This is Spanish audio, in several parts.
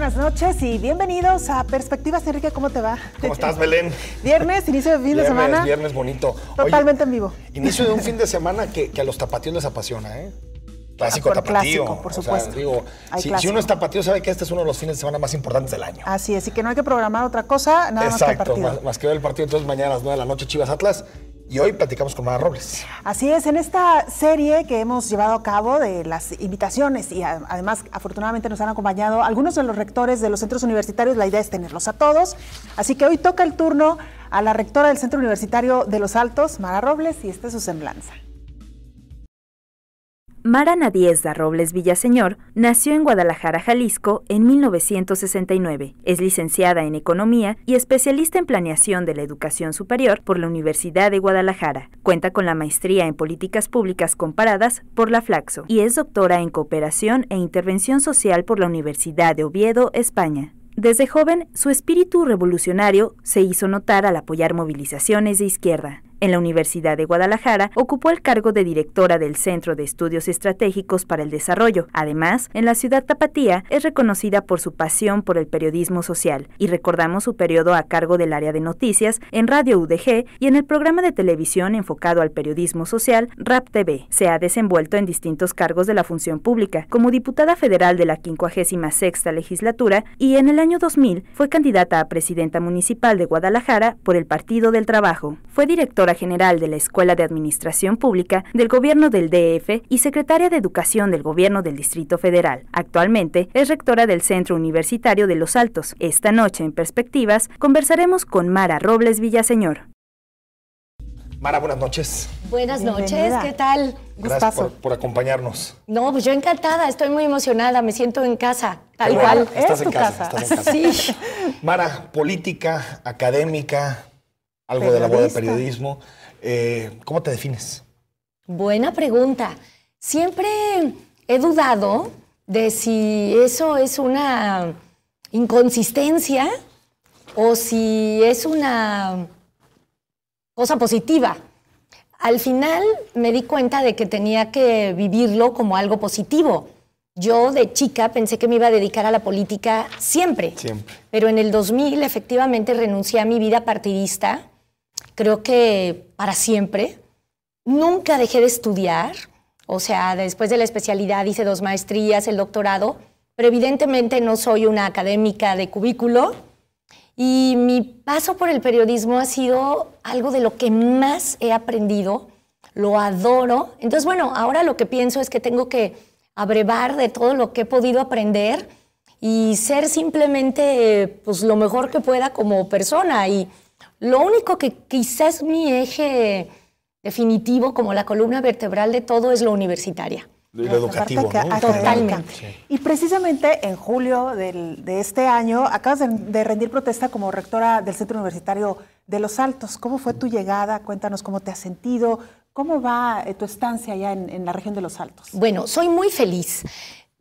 buenas noches y bienvenidos a Perspectivas. Enrique, ¿cómo te va? ¿Cómo estás, Belén? Viernes, inicio de fin de semana. Viernes bonito. Totalmente en vivo. Inicio de un fin de semana que a los tapatíos les apasiona, ¿eh? Clásico tapatío. Clásico, por supuesto. O sea, digo, si uno es tapatío, sabe que este es uno de los fines de semana más importantes del año. Así es, y que no hay que programar otra cosa, nada más que el partido. Exacto, más que ver el partido. Entonces, mañana a las 9 de la noche, Chivas Atlas. Y hoy platicamos con Mara Robles. Así es, en esta serie que hemos llevado a cabo de las invitaciones y además afortunadamente nos han acompañado algunos de los rectores de los centros universitarios, la idea es tenerlos a todos. Así que hoy toca el turno a la rectora del Centro Universitario de Los Altos, Mara Robles, y esta es su semblanza. Mara Nadiezda Robles Villaseñor nació en Guadalajara, Jalisco, en 1969. Es licenciada en Economía y especialista en Planeación de la Educación Superior por la Universidad de Guadalajara. Cuenta con la maestría en Políticas Públicas Comparadas por la Flaxo y es doctora en Cooperación e Intervención Social por la Universidad de Oviedo, España. Desde joven, su espíritu revolucionario se hizo notar al apoyar movilizaciones de izquierda. En la Universidad de Guadalajara ocupó el cargo de directora del Centro de Estudios Estratégicos para el Desarrollo. Además, en la ciudad tapatía es reconocida por su pasión por el periodismo social y recordamos su periodo a cargo del área de noticias en Radio UDG y en el programa de televisión enfocado al periodismo social Rap TV. Se ha desenvuelto en distintos cargos de la función pública, como diputada federal de la 56ª legislatura y en el año 2000 fue candidata a presidenta municipal de Guadalajara por el Partido del Trabajo. Fue directora general de la Escuela de Administración Pública del Gobierno del DF y secretaria de Educación del Gobierno del Distrito Federal. Actualmente es rectora del Centro Universitario de Los Altos. Esta noche en Perspectivas conversaremos con Mara Robles Villaseñor. Mara, buenas noches. Buenas noches, Bienvenida. ¿qué tal? Gracias por acompañarnos. No, pues yo encantada, estoy muy emocionada, me siento en casa, tal Qué bueno, cual. Estás Es en tu casa. casa. Estás en casa. Sí. Mara, política, académica, algo de labor de periodismo. ¿Cómo te defines? Buena pregunta. Siempre he dudado de si eso es una inconsistencia o si es una cosa positiva. Al final me di cuenta de que tenía que vivirlo como algo positivo. Yo de chica pensé que me iba a dedicar a la política siempre. Pero en el 2000 efectivamente renuncié a mi vida partidista, creo que para siempre. Nunca dejé de estudiar, o sea, después de la especialidad hice 2 maestrías, el doctorado, pero evidentemente no soy una académica de cubículo. Y mi paso por el periodismo ha sido algo de lo que más he aprendido, lo adoro. Entonces, bueno, ahora lo que pienso es que tengo que abrevar de todo lo que he podido aprender y ser simplemente pues, lo mejor que pueda como persona. Y lo único que quizás es mi eje definitivo, como la columna vertebral de todo, es lo universitaria. Lo educativo, ¿no? Totalmente. Sí. Y precisamente en julio de este año acabas de rendir protesta como rectora del Centro Universitario de Los Altos. ¿Cómo fue tu llegada? Cuéntanos cómo te has sentido. ¿Cómo va tu estancia allá en la región de Los Altos? Bueno, soy muy feliz.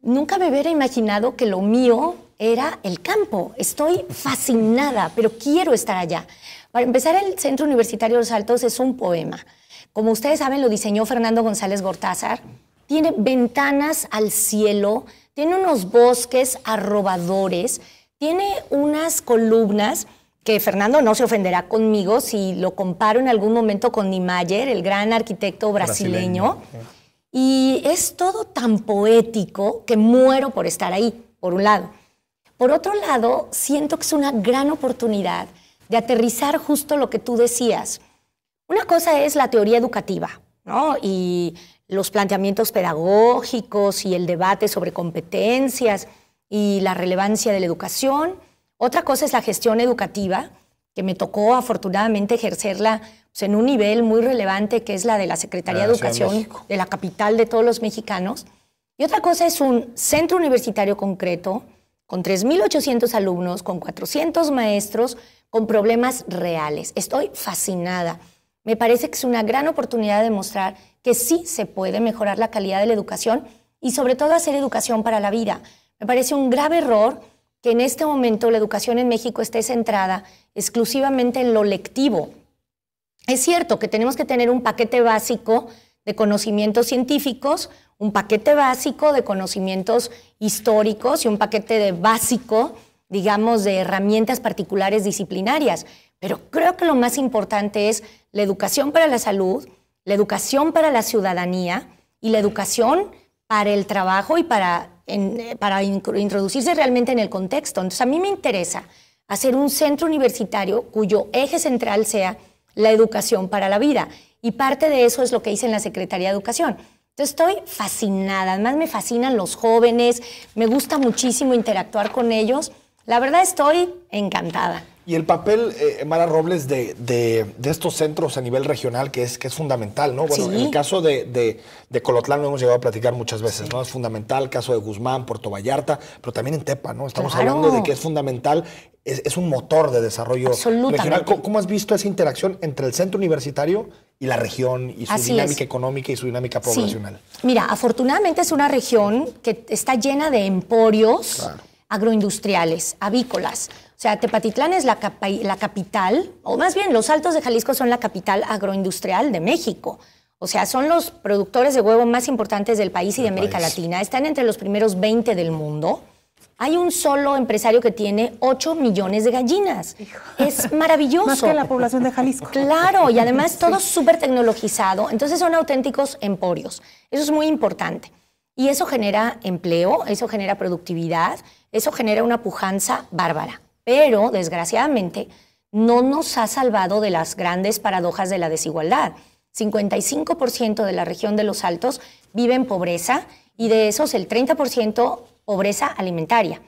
Nunca me hubiera imaginado que lo mío era el campo. Estoy fascinada, pero quiero estar allá. Para empezar, el Centro Universitario de Los Altos es un poema. Como ustedes saben, lo diseñó Fernando González Gortázar. Tiene ventanas al cielo, tiene unos bosques arrobadores, tiene unas columnas que Fernando no se ofenderá conmigo si lo comparo en algún momento con Niemeyer, el gran arquitecto brasileño. Y es todo tan poético que muero por estar ahí, por un lado. Por otro lado, siento que es una gran oportunidad de aterrizar justo lo que tú decías. Una cosa es la teoría educativa, ¿no? Y los planteamientos pedagógicos y el debate sobre competencias y la relevancia de la educación. Otra cosa es la gestión educativa, que me tocó afortunadamente ejercerla pues, en un nivel muy relevante, que es la de la Secretaría de Educación de la capital de todos los mexicanos. Y otra cosa es un centro universitario concreto, con 3.800 alumnos, con 400 maestros, con problemas reales. Estoy fascinada. Me parece que es una gran oportunidad de mostrar que sí se puede mejorar la calidad de la educación y sobre todo hacer educación para la vida. Me parece un grave error que en este momento la educación en México esté centrada exclusivamente en lo lectivo. Es cierto que tenemos que tener un paquete básico de conocimientos científicos, un paquete básico de conocimientos históricos y un paquete básico, digamos, de herramientas particulares disciplinarias. Pero creo que lo más importante es la educación para la salud, la educación para la ciudadanía y la educación para el trabajo y para introducirse realmente en el contexto. Entonces, a mí me interesa hacer un centro universitario cuyo eje central sea la educación para la vida. Y parte de eso es lo que hice en la Secretaría de Educación. Entonces, estoy fascinada. Además, me fascinan los jóvenes, me gusta muchísimo interactuar con ellos. La verdad, estoy encantada. Y el papel, Mara Robles, de estos centros a nivel regional, que es fundamental, ¿no? Bueno, Sí. en el caso de Colotlán lo hemos llegado a platicar muchas veces, ¿no? Es fundamental, el caso de Guzmán, Puerto Vallarta, pero también en Tepa, ¿no? Estamos Claro. hablando de que es fundamental, es un motor de desarrollo Absolutamente. regional. ¿Cómo has visto esa interacción entre el centro universitario y la región, y su Así dinámica es. económica y su dinámica poblacional? Sí. Mira, afortunadamente es una región que está llena de emporios Claro. agroindustriales, avícolas. O sea, Tepatitlán es la capital, o más bien los Altos de Jalisco son la capital agroindustrial de México. O sea, son los productores de huevo más importantes del país y de América Latina. Están entre los primeros 20 del mundo. Hay un solo empresario que tiene 8 millones de gallinas. Es maravilloso. Más que la población de Jalisco. Claro, y además todo súper tecnologizado. Entonces son auténticos emporios. Eso es muy importante. Y eso genera empleo, eso genera productividad, eso genera una pujanza bárbara. Pero, desgraciadamente, no nos ha salvado de las grandes paradojas de la desigualdad. 55% de la región de los Altos vive en pobreza y de esos el 30% pobreza alimentaria.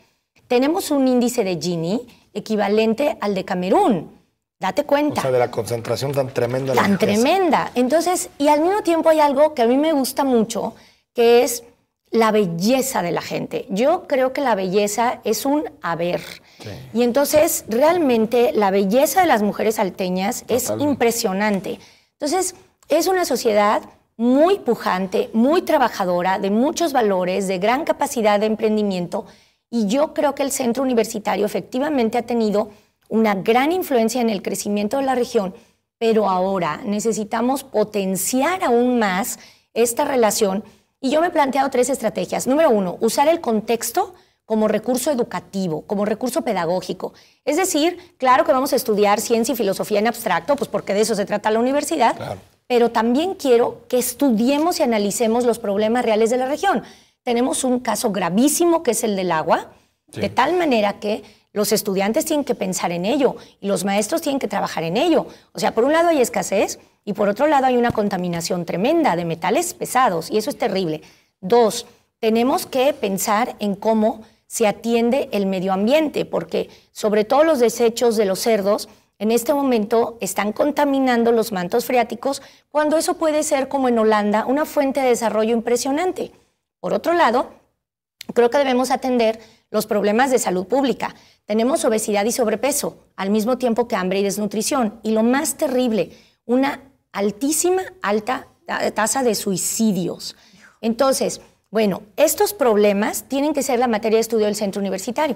Tenemos un índice de Gini equivalente al de Camerún. Date cuenta. O sea, de la concentración tan tremenda. de la Tan riqueza. tremenda. Entonces, y al mismo tiempo hay algo que a mí me gusta mucho, que es la belleza de la gente. Yo creo que la belleza es un haber. Sí. Y entonces, realmente, la belleza de las mujeres salteñas es Totalmente. impresionante. Entonces, es una sociedad muy pujante, muy trabajadora, de muchos valores, de gran capacidad de emprendimiento. Y yo creo que el centro universitario efectivamente ha tenido una gran influencia en el crecimiento de la región, pero ahora necesitamos potenciar aún más esta relación. Y yo me he planteado 3 estrategias. Número 1, usar el contexto como recurso educativo, como recurso pedagógico. Es decir, claro que vamos a estudiar ciencia y filosofía en abstracto, pues porque de eso se trata la universidad, Claro. pero también quiero que estudiemos y analicemos los problemas reales de la región. Tenemos un caso gravísimo que es el del agua, Sí. de tal manera que los estudiantes tienen que pensar en ello y los maestros tienen que trabajar en ello. O sea, por un lado hay escasez y por otro lado hay una contaminación tremenda de metales pesados y eso es terrible. 2, tenemos que pensar en cómo se atiende el medio ambiente, porque sobre todo los desechos de los cerdos en este momento están contaminando los mantos freáticos, cuando eso puede ser, como en Holanda, una fuente de desarrollo impresionante. Por otro lado, creo que debemos atender los problemas de salud pública. Tenemos obesidad y sobrepeso, al mismo tiempo que hambre y desnutrición. Y lo más terrible, una alta tasa de suicidios. Entonces, bueno, estos problemas tienen que ser la materia de estudio del centro universitario.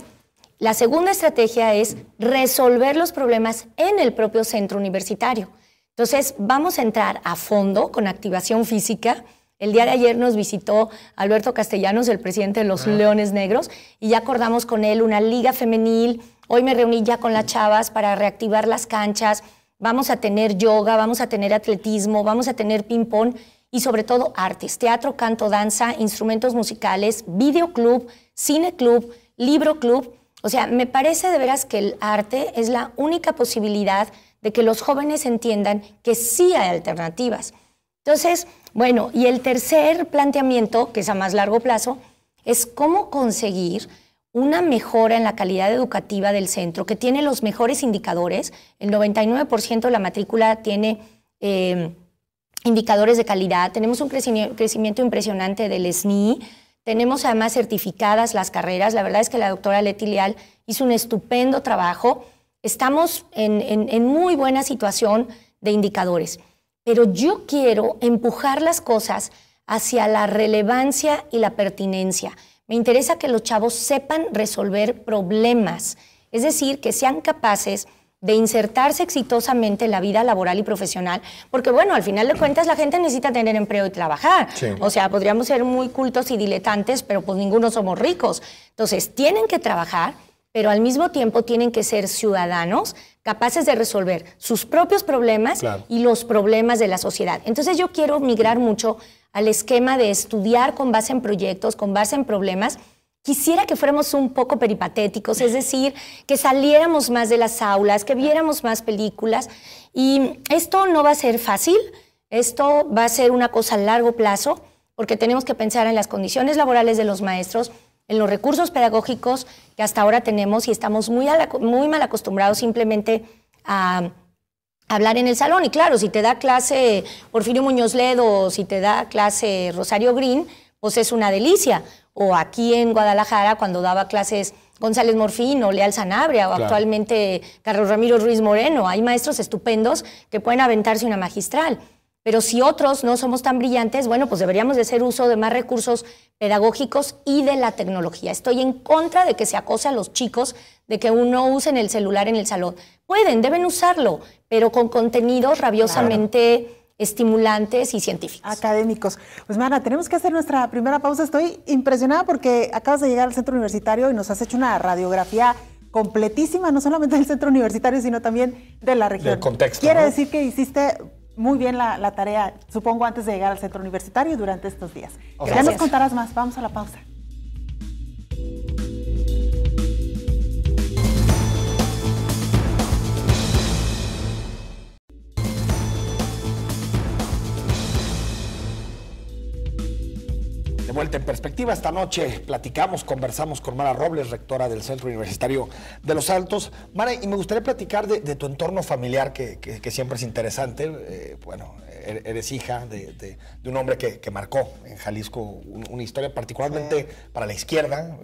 La segunda estrategia es resolver los problemas en el propio centro universitario. Entonces, vamos a entrar a fondo con activación física. El día de ayer nos visitó Alberto Castellanos, el presidente de los Leones Negros, y ya acordamos con él una liga femenil. Hoy me reuní ya con las chavas para reactivar las canchas. Vamos a tener yoga, vamos a tener atletismo, vamos a tener ping-pong y sobre todo artes, teatro, canto, danza, instrumentos musicales, videoclub, cineclub, libroclub. O sea, me parece de veras que el arte es la única posibilidad de que los jóvenes entiendan que sí hay alternativas. Entonces, bueno, y el tercer planteamiento, que es a más largo plazo, es cómo conseguir una mejora en la calidad educativa del centro, que tiene los mejores indicadores. El 99% de la matrícula tiene indicadores de calidad. Tenemos un crecimiento impresionante del SNI. Tenemos además certificadas las carreras. La verdad es que la doctora Leti Leal hizo un estupendo trabajo. Estamos en muy buena situación de indicadores. Pero yo quiero empujar las cosas hacia la relevancia y la pertinencia. Me interesa que los chavos sepan resolver problemas, es decir, que sean capaces de insertarse exitosamente en la vida laboral y profesional, porque bueno, al final de cuentas la gente necesita tener empleo y trabajar. Sí. O sea, podríamos ser muy cultos y diletantes, pero pues ninguno somos ricos. Entonces, tienen que trabajar, pero al mismo tiempo tienen que ser ciudadanos capaces de resolver sus propios problemas y los problemas de la sociedad. Entonces, yo quiero migrar mucho al esquema de estudiar con base en proyectos, con base en problemas. Quisiera que fuéramos un poco peripatéticos, es decir, que saliéramos más de las aulas, que viéramos más películas. Y esto no va a ser fácil, esto va a ser una cosa a largo plazo, porque tenemos que pensar en las condiciones laborales de los maestros, en los recursos pedagógicos que hasta ahora tenemos y estamos muy mal acostumbrados simplemente a hablar en el salón. Y claro, si te da clase Porfirio Muñoz Ledo o si te da clase Rosario Green, pues es una delicia. O aquí en Guadalajara, cuando daba clases González Morfín o Leal Sanabria, o actualmente Carlos Ramiro Ruiz Moreno. Hay maestros estupendos que pueden aventarse una magistral. Pero si otros no somos tan brillantes, bueno, pues deberíamos de hacer uso de más recursos pedagógicos y de la tecnología. Estoy en contra de que se acose a los chicos, de que uno usen el celular en el salón. Pueden, deben usarlo, pero con contenidos rabiosamente estimulantes y científicos. Académicos. Pues Mara, tenemos que hacer nuestra primera pausa. Estoy impresionada porque acabas de llegar al centro universitario y nos has hecho una radiografía completísima, no solamente del centro universitario, sino también de la región. Del contexto. Quiere decir que hiciste muy bien la tarea, supongo, antes de llegar al centro universitario y durante estos días. Ya nos contarás más. Vamos a la pausa. De vuelta en perspectiva, esta noche conversamos con Mara Robles, rectora del Centro Universitario de Los Altos. Mara, y me gustaría platicar de tu entorno familiar, que siempre es interesante. Bueno, eres hija de un hombre que marcó en Jalisco una historia particularmente para la izquierda.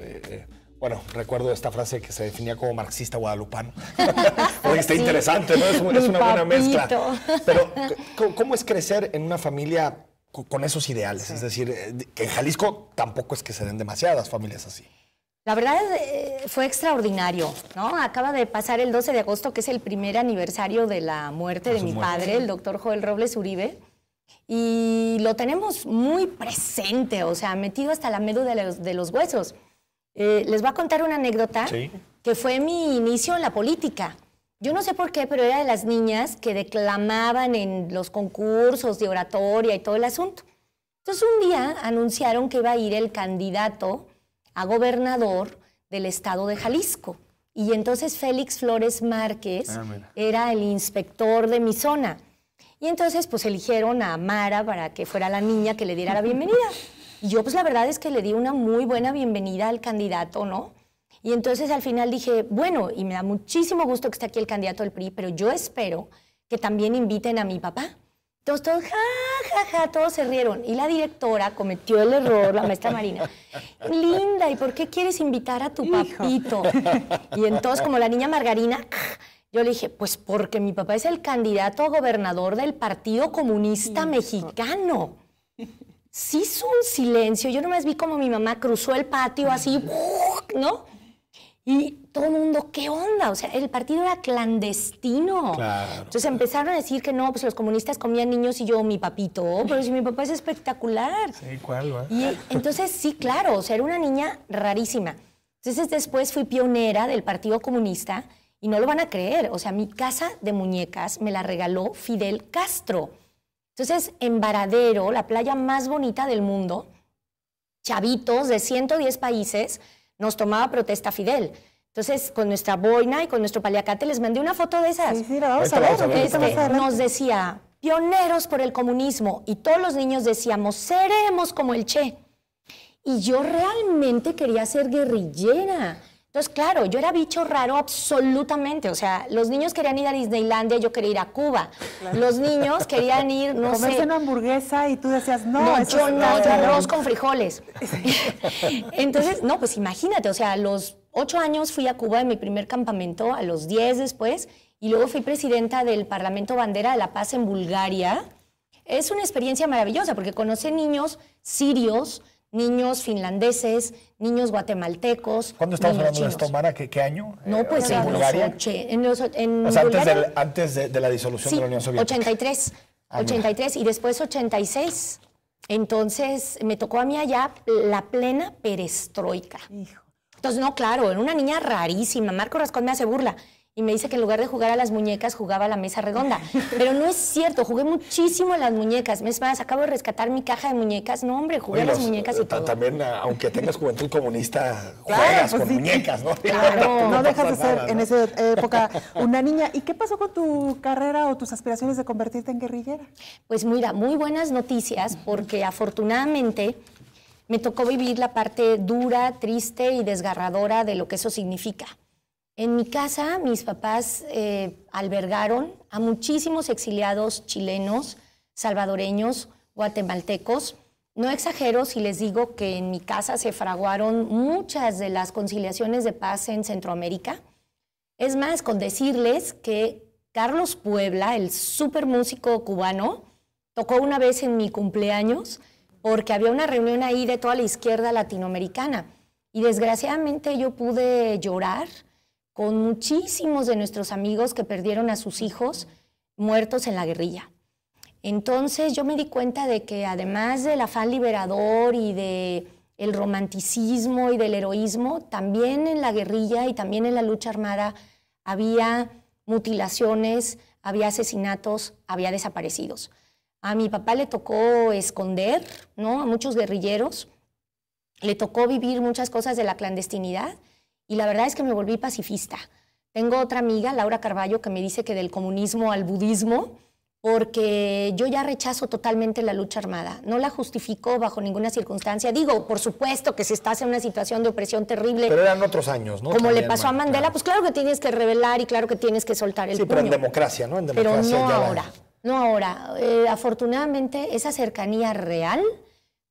Bueno, recuerdo esta frase que se definía como marxista guadalupano. Oye, está interesante, ¿no? Es una buena mezcla. Pero, ¿cómo es crecer en una familia con esos ideales? Es decir, que en Jalisco tampoco es que se den demasiadas familias así. La verdad fue extraordinario, ¿no? Acaba de pasar el 12 de agosto, que es el primer aniversario de la muerte de mi padre, el doctor Joel Robles Uribe, y lo tenemos muy presente, o sea, metido hasta la médula de los huesos. Les voy a contar una anécdota que fue mi inicio en la política. Yo no sé por qué, pero era de las niñas que declamaban en los concursos de oratoria y todo el asunto. Entonces un día anunciaron que iba a ir el candidato a gobernador del estado de Jalisco. Y entonces Félix Flores Márquez era el inspector de mi zona. Y entonces pues eligieron a Mara para que fuera la niña que le diera la bienvenida. Y yo pues la verdad es que le di una muy buena bienvenida al candidato, ¿no? Y entonces al final dije, bueno, y me da muchísimo gusto que esté aquí el candidato del PRI, pero yo espero que también inviten a mi papá. Entonces todos, todos se rieron. Y la directora cometió el error, la maestra Marina. Linda, ¿y por qué quieres invitar a tu papito? Y entonces, como la niña Margarina, yo le dije, pues porque mi papá es el candidato a gobernador del Partido Comunista Mexicano. Sí hizo un silencio. Yo nomás vi como mi mamá cruzó el patio así, ¿no? Y todo el mundo, ¿qué onda? O sea, el partido era clandestino. Claro. Entonces empezaron a decir que no, pues los comunistas comían niños y yo, mi papito, pero si mi papá es espectacular. Sí, ¿cuál va? Y entonces, sí, claro, o sea, era una niña rarísima. Entonces después fui pionera del Partido Comunista y no lo van a creer. O sea, mi casa de muñecas me la regaló Fidel Castro. Entonces, en Varadero, la playa más bonita del mundo, chavitos de 110 países, nos tomaba protesta Fidel. Entonces, con nuestra boina y con nuestro paliacate les mandé una foto de esas. Sí, vamos a ver. Nos decía, pioneros por el comunismo, y todos los niños decíamos, seremos como el Che. Y yo realmente quería ser guerrillera. Entonces, claro, yo era bicho raro absolutamente. O sea, los niños querían ir a Disneylandia, yo quería ir a Cuba. Claro. Los niños querían ir, no sé... Comerse una hamburguesa y tú decías, no, yo arroz con frijoles. Entonces, no, pues imagínate, o sea, a los 8 años fui a Cuba en mi primer campamento, a los 10 después, y luego fui presidenta del Parlamento Bandera de la Paz en Bulgaria. Es una experiencia maravillosa porque conocí niños sirios, niños finlandeses, niños guatemaltecos. ¿Cuándo estamos niños hablando de chinos. esto, Mara? ¿Qué año? No, pues ¿En Bulgaria? O sea, Bulgaria, antes de la disolución de la Unión Soviética. 83, 83 y después 86. Entonces me tocó a mí allá la plena perestroika. Hijo. Entonces, no, claro, era una niña rarísima. Marco Rascón me hace burla y me dice que en lugar de jugar a las muñecas, jugaba a la mesa redonda. Pero no es cierto, jugué muchísimo a las muñecas. Es más, acabo de rescatar mi caja de muñecas. No, hombre, jugué a las muñecas y todo. También, aunque tengas juventud comunista, Claro, juegas pues con sí. muñecas, ¿no? Claro, no dejas de pasa ser nada, en ¿no? esa época una niña. ¿Y qué pasó con tu carrera o tus aspiraciones de convertirte en guerrillera? Pues mira, muy buenas noticias porque afortunadamente me tocó vivir la parte dura, triste y desgarradora de lo que eso significa. En mi casa, mis papás albergaron a muchísimos exiliados chilenos, salvadoreños, guatemaltecos. No exagero si les digo que en mi casa se fraguaron muchas de las conciliaciones de paz en Centroamérica. Es más, con decirles que Carlos Puebla, el súper músico cubano, tocó una vez en mi cumpleaños porque había una reunión ahí de toda la izquierda latinoamericana. Y desgraciadamente yo pude llorar con muchísimos de nuestros amigos que perdieron a sus hijos muertos en la guerrilla. Entonces yo me di cuenta de que además del afán liberador y del romanticismo y del heroísmo, también en la guerrilla y también en la lucha armada había mutilaciones, había asesinatos, había desaparecidos. A mi papá le tocó esconder, ¿no?, a muchos guerrilleros, le tocó vivir muchas cosas de la clandestinidad y la verdad es que me volví pacifista. Tengo otra amiga, Laura Carballo, que me dice que del comunismo al budismo, porque yo ya rechazo totalmente la lucha armada. No la justifico bajo ninguna circunstancia. Digo, por supuesto que si estás en una situación de opresión terrible... Pero eran otros años, ¿no? Como También, le pasó a Mandela, claro. pues claro que tienes que rebelar y claro que tienes que soltar el Sí, pero en puño. democracia, ¿no? En Pero democracia no ya ahora, no ahora. Afortunadamente, esa cercanía real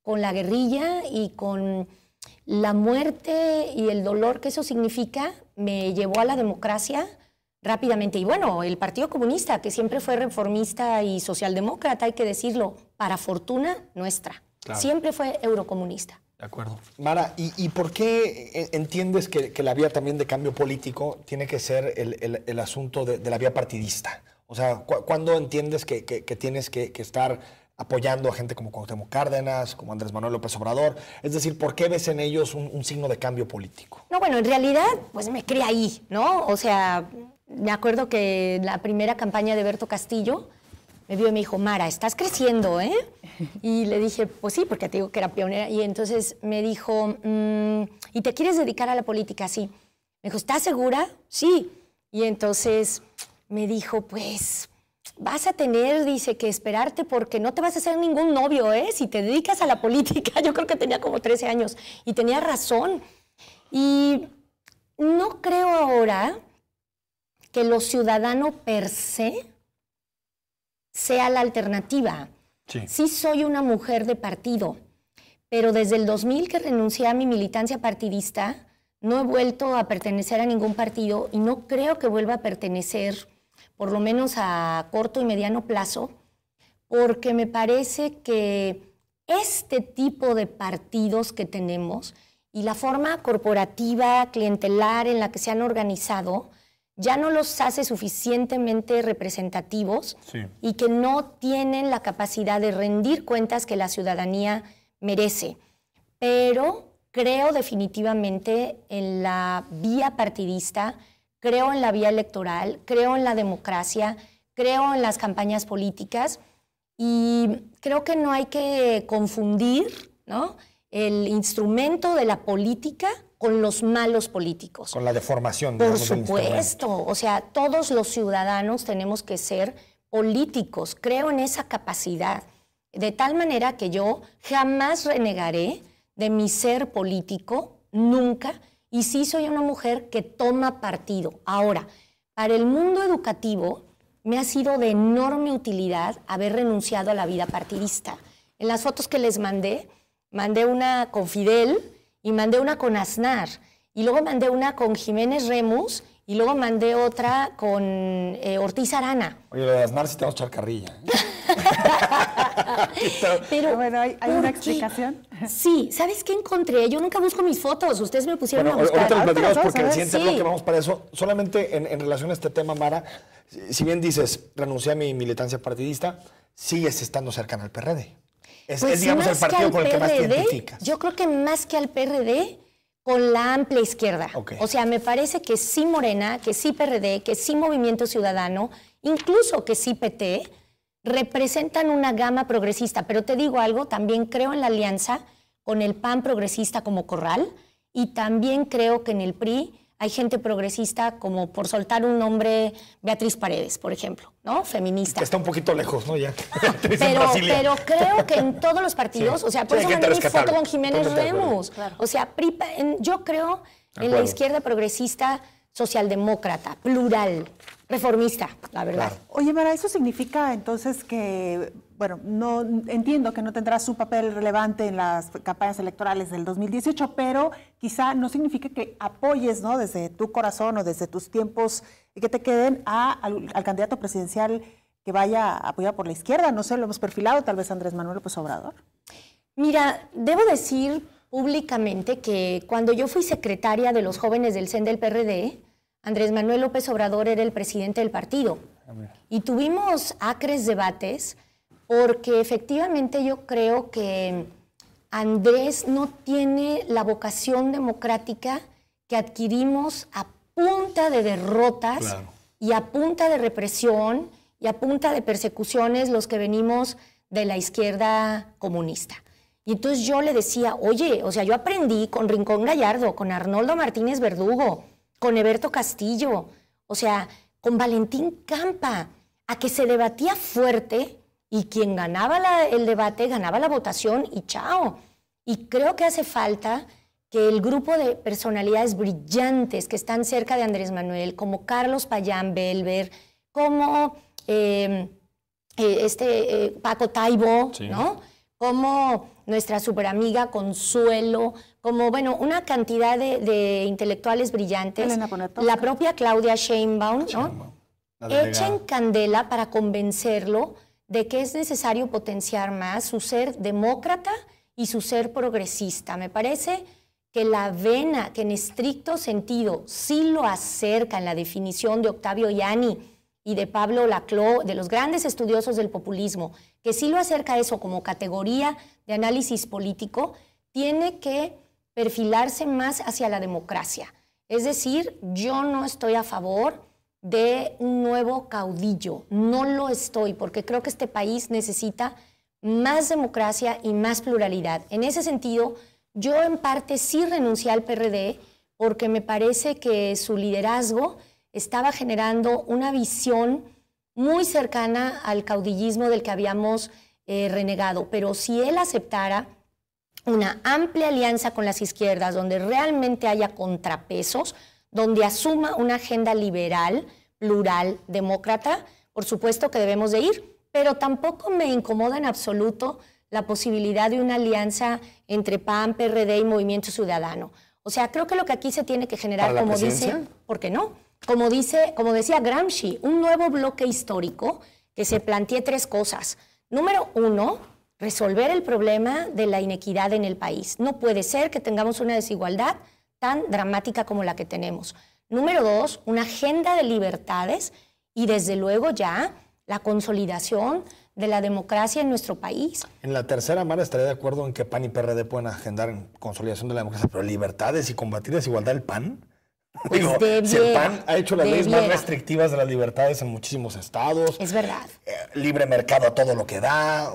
con la guerrilla y con la muerte y el dolor que eso significa me llevó a la democracia rápidamente. Y bueno, el Partido Comunista, que siempre fue reformista y socialdemócrata, hay que decirlo, para fortuna nuestra. Claro. Siempre fue eurocomunista. De acuerdo. Mara, ¿y por qué entiendes que la vía también de cambio político tiene que ser el asunto de la vía partidista? O sea, ¿cuándo entiendes que tienes que estar apoyando a gente como Cuauhtémoc Cárdenas, como Andrés Manuel López Obrador? Es decir, ¿por qué ves en ellos un signo de cambio político? No, bueno, en realidad, pues me crié ahí, ¿no? O sea, me acuerdo que la primera campaña de Berto Castillo me vio y me dijo, Mara, estás creciendo, ¿eh? Y le dije, pues sí, porque te digo que era pionera. Y entonces me dijo, ¿y te quieres dedicar a la política? Sí. Me dijo, ¿estás segura? Sí. Y entonces me dijo, pues vas a tener, dice, que esperarte porque no te vas a hacer ningún novio, ¿eh? Si te dedicas a la política. Yo creo que tenía como 13 años y tenía razón. Y no creo ahora que lo ciudadano per se sea la alternativa. Sí soy una mujer de partido, pero desde el 2000 que renuncié a mi militancia partidista, no he vuelto a pertenecer a ningún partido y no creo que vuelva a pertenecer, por lo menos a corto y mediano plazo, porque me parece que este tipo de partidos que tenemos y la forma corporativa, clientelar en la que se han organizado, ya no los hace suficientemente representativos y que no tienen la capacidad de rendir cuentas que la ciudadanía merece. Pero creo definitivamente en la vía partidista, creo en la vía electoral, creo en la democracia, creo en las campañas políticas y creo que no hay que confundir, ¿no?, el instrumento de la política con los malos políticos. Con la deformación. Por supuesto. O sea, todos los ciudadanos tenemos que ser políticos. Creo en esa capacidad. De tal manera que yo jamás renegaré de mi ser político, nunca. Y sí soy una mujer que toma partido. Ahora, para el mundo educativo me ha sido de enorme utilidad haber renunciado a la vida partidista. En las fotos que les mandé una con Fidel y mandé una con Aznar, y luego mandé una con Jiménez Remus, y luego mandé otra con Ortiz Arana. Oye, lo de Aznar sí te vamos a echar carrilla, ¿eh? Pero, bueno, ¿hay una explicación? Sí, ¿sabes qué encontré? Yo nunca busco mis fotos, ustedes me pusieron a buscar. Ahorita lo platicamos porque el ver. siguiente bloque vamos para eso. Solamente en relación a este tema, Mara, si bien dices, renuncié a mi militancia partidista, sigues estando cercana al PRD. Es, digamos, el partido con el que más te identificas. Yo creo que más que al PRD, con la amplia izquierda. Okay. O sea, me parece que sí Morena, que sí PRD, que sí Movimiento Ciudadano, incluso que sí PT, representan una gama progresista. Pero te digo algo, también creo en la alianza con el PAN progresista como corral y también creo que en el PRI hay gente progresista, como por soltar un nombre, Beatriz Paredes, por ejemplo, ¿no? Feminista. Está un poquito lejos, ¿no? Ya. pero creo que en todos los partidos, o sea, por eso mandé mi foto con Jiménez Remus. Claro. O sea, yo creo en la izquierda progresista, socialdemócrata, plural, reformista, la verdad. Claro. Oye, Mara, eso significa entonces que, bueno, no entiendo que no tendrás un papel relevante en las campañas electorales del 2018, pero quizá no significa que apoyes, ¿no? Desde tu corazón o desde tus tiempos que te queden al candidato presidencial que vaya apoyado por la izquierda. No sé, lo hemos perfilado, tal vez Andrés Manuel López Obrador. Mira, debo decir públicamente que cuando yo fui secretaria de los jóvenes del CEN del PRD, Andrés Manuel López Obrador era el presidente del partido. Y tuvimos acres debates porque efectivamente yo creo que Andrés no tiene la vocación democrática que adquirimos a punta de derrotas y a punta de represión y a punta de persecuciones los que venimos de la izquierda comunista. Y entonces yo le decía, oye, o sea, yo aprendí con Rincón Gallardo, con Arnoldo Martínez Verdugo, con Eberto Castillo, o sea, con Valentín Campa, a que se debatía fuerte y quien ganaba el debate ganaba la votación y chao. Y creo que hace falta que el grupo de personalidades brillantes que están cerca de Andrés Manuel, como Carlos Payán Belver, como Paco Taibo, sí, ¿no? Como nuestra superamiga Consuelo, como, bueno, una cantidad de intelectuales brillantes, la propia Claudia Sheinbaum, ¿no? Echen candela para convencerlo de que es necesario potenciar más su ser demócrata y su ser progresista. Me parece que la vena que en estricto sentido sí lo acerca en la definición de Octavio Yanni y de Pablo Laclau, de los grandes estudiosos del populismo, que sí lo acerca a eso como categoría de análisis político, tiene que perfilarse más hacia la democracia. Es decir, yo no estoy a favor de un nuevo caudillo, no lo estoy, porque creo que este país necesita más democracia y más pluralidad. En ese sentido, yo en parte sí renuncié al PRD porque me parece que su liderazgo estaba generando una visión muy cercana al caudillismo del que habíamos renegado. Pero si él aceptara una amplia alianza con las izquierdas, donde realmente haya contrapesos, donde asuma una agenda liberal, plural, demócrata, por supuesto que debemos de ir, pero tampoco me incomoda en absoluto la posibilidad de una alianza entre PAN, PRD y Movimiento Ciudadano. O sea, creo que lo que aquí se tiene que generar, como dice, ¿por qué no? Como decía Gramsci, un nuevo bloque histórico que se plantee tres cosas. Número uno, resolver el problema de la inequidad en el país. No puede ser que tengamos una desigualdad tan dramática como la que tenemos. Número dos, una agenda de libertades y desde luego ya la consolidación de la democracia en nuestro país. En la tercera, Mara, estaría de acuerdo en que PAN y PRD pueden agendar en consolidación de la democracia, pero libertades y combatir desigualdad del PAN. Pues digo, si el PAN ha hecho las leyes más restrictivas de las libertades en muchísimos estados. Es verdad. Libre mercado a todo lo que da.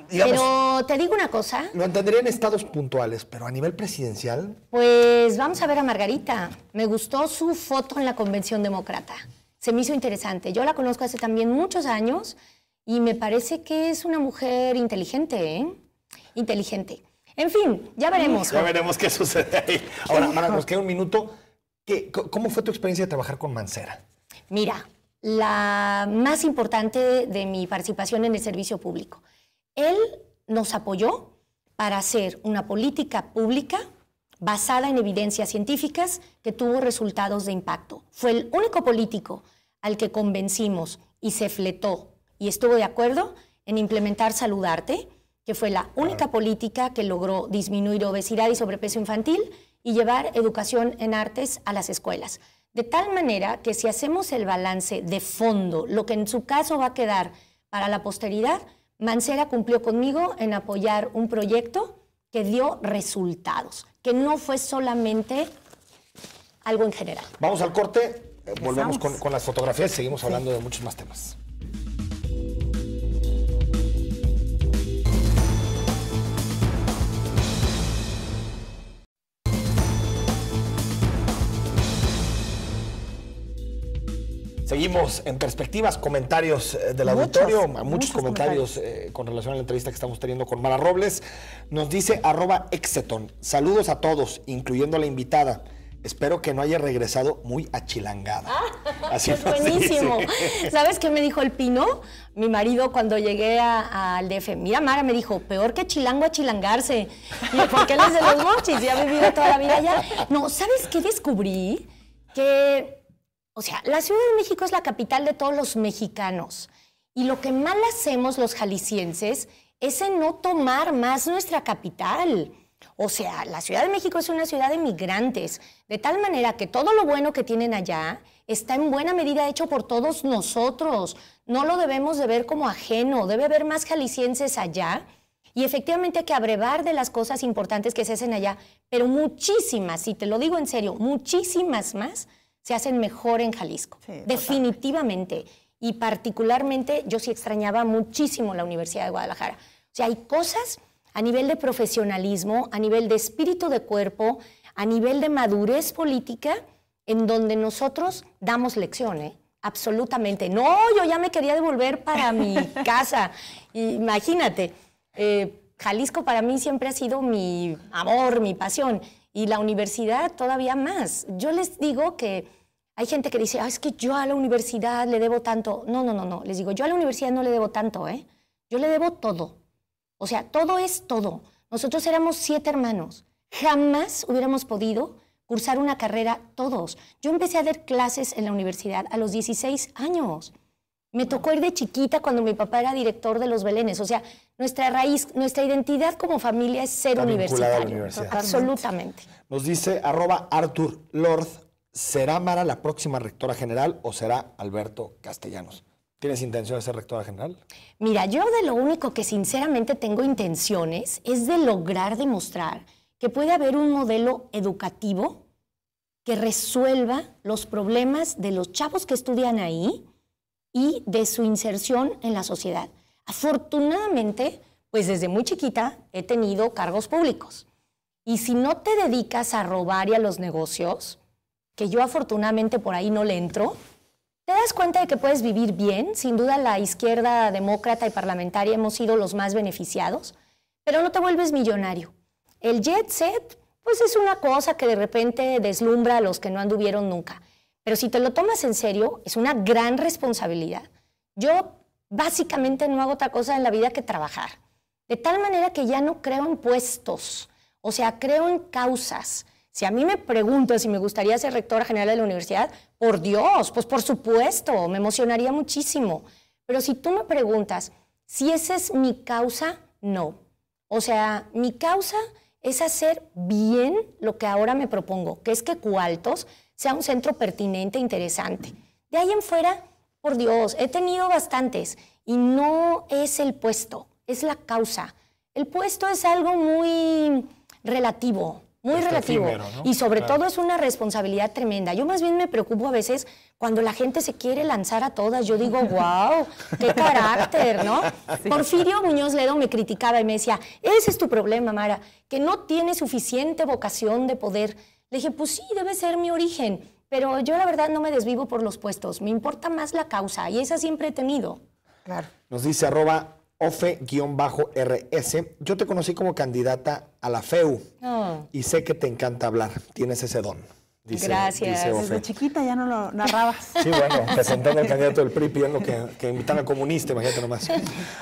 Digamos, pero te digo una cosa. Lo entendería en estados puntuales, pero a nivel presidencial. Pues vamos a ver a Margarita. Me gustó su foto en la Convención Demócrata. Se me hizo interesante. Yo la conozco hace también muchos años y me parece que es una mujer inteligente, ¿eh? Inteligente. En fin, ya veremos. Ya veremos qué sucede ahí. Ahora, Mara, nos queda un minuto. ¿Cómo fue tu experiencia de trabajar con Mancera? Mira, la más importante de mi participación en el servicio público. Él nos apoyó para hacer una política pública basada en evidencias científicas que tuvo resultados de impacto. Fue el único político al que convencimos y se fletó y estuvo de acuerdo en implementar Saludarte, que fue la única política que logró disminuir obesidad y sobrepeso infantil y llevar educación en artes a las escuelas. De tal manera que si hacemos el balance de fondo, lo que en su caso va a quedar para la posteridad, Mancera cumplió conmigo en apoyar un proyecto que dio resultados, que no fue solamente algo en general. Vamos al corte, volvemos con las fotografías y seguimos hablando de muchos más temas. Seguimos en perspectivas, comentarios del auditorio, muchos comentarios con relación a la entrevista que estamos teniendo con Mara Robles. Nos dice @Exeton, saludos a todos, incluyendo a la invitada. Espero que no haya regresado muy achilangada. Así es buenísimo. ¿Sabes qué me dijo el Pino? Mi marido cuando llegué al DF. Mira, Mara, me dijo, peor que chilango achilangarse. Porque él es de los Mochis y ha vivido toda la vida allá. No, ¿sabes qué descubrí? Que... O sea, la Ciudad de México es la capital de todos los mexicanos. Y lo que mal hacemos los jaliscienses es en no tomar más nuestra capital. O sea, la Ciudad de México es una ciudad de migrantes, de tal manera que todo lo bueno que tienen allá está en buena medida hecho por todos nosotros. No lo debemos de ver como ajeno, debe haber más jaliscienses allá. Y efectivamente hay que abrevar de las cosas importantes que se hacen allá, pero muchísimas, y te lo digo en serio, muchísimas más se hacen mejor en Jalisco, sí, definitivamente. Y particularmente yo sí extrañaba muchísimo la Universidad de Guadalajara. O sea, hay cosas a nivel de profesionalismo, a nivel de espíritu de cuerpo, a nivel de madurez política, en donde nosotros damos lección, ¿eh? Absolutamente. No, yo ya me quería devolver para mi casa. Imagínate, Jalisco para mí siempre ha sido mi amor, mi pasión. Y la universidad todavía más. Yo les digo que hay gente que dice, es que yo a la universidad le debo tanto. No. Les digo, yo a la universidad no le debo tanto, ¿eh? Yo le debo todo. O sea, todo es todo. Nosotros éramos 7 hermanos. Jamás hubiéramos podido cursar una carrera todos. Yo empecé a dar clases en la universidad a los 16 años. Me tocó ir de chiquita cuando mi papá era director de los Belenes. O sea, nuestra raíz, nuestra identidad como familia es ser universitario. Absolutamente. Nos dice @Arthur Lord, ¿será Mara la próxima rectora general o será Alberto Castellanos? ¿Tienes intención de ser rectora general? Mira, yo de lo único que sinceramente tengo intenciones es de lograr demostrar que puede haber un modelo educativo que resuelva los problemas de los chavos que estudian ahí y de su inserción en la sociedad. Afortunadamente, pues desde muy chiquita he tenido cargos públicos. Y si no te dedicas a robar y a los negocios, que yo afortunadamente por ahí no le entro, te das cuenta de que puedes vivir bien. Sin duda la izquierda demócrata y parlamentaria hemos sido los más beneficiados, pero no te vuelves millonario. El jet set, pues es una cosa que de repente deslumbra a los que no anduvieron nunca. Pero si te lo tomas en serio, es una gran responsabilidad. Yo básicamente no hago otra cosa en la vida que trabajar. De tal manera que ya no creo en puestos, o sea, creo en causas. Si a mí me preguntas si me gustaría ser rectora general de la universidad, por Dios, pues por supuesto, me emocionaría muchísimo. Pero si tú me preguntas si esa es mi causa, no. O sea, mi causa es hacer bien lo que ahora me propongo, que es que Cualtos sea un centro pertinente e interesante. De ahí en fuera, por Dios, he tenido bastantes y no es el puesto, es la causa. El puesto es algo muy relativo, muy relativo. Efímero, ¿no? Y sobre todo es una responsabilidad tremenda. Yo más bien me preocupo a veces cuando la gente se quiere lanzar a todas. Yo digo, wow, qué carácter, ¿no? Sí. Porfirio Muñoz Ledo me criticaba y me decía, ese es tu problema, Mara, que no tienes suficiente vocación de poder. Le dije, pues sí, debe ser mi origen, pero yo la verdad no me desvivo por los puestos. Me importa más la causa y esa siempre he tenido. Claro. Nos dice @Ofe_RS. Yo te conocí como candidata a la FEU y sé que te encanta hablar. Tienes ese don. Dice, gracias. Dice Desde chiquita ya no lo narrabas. Sí, bueno, presentando al candidato del PRI pidiendo que invitan al comunista, imagínate nomás.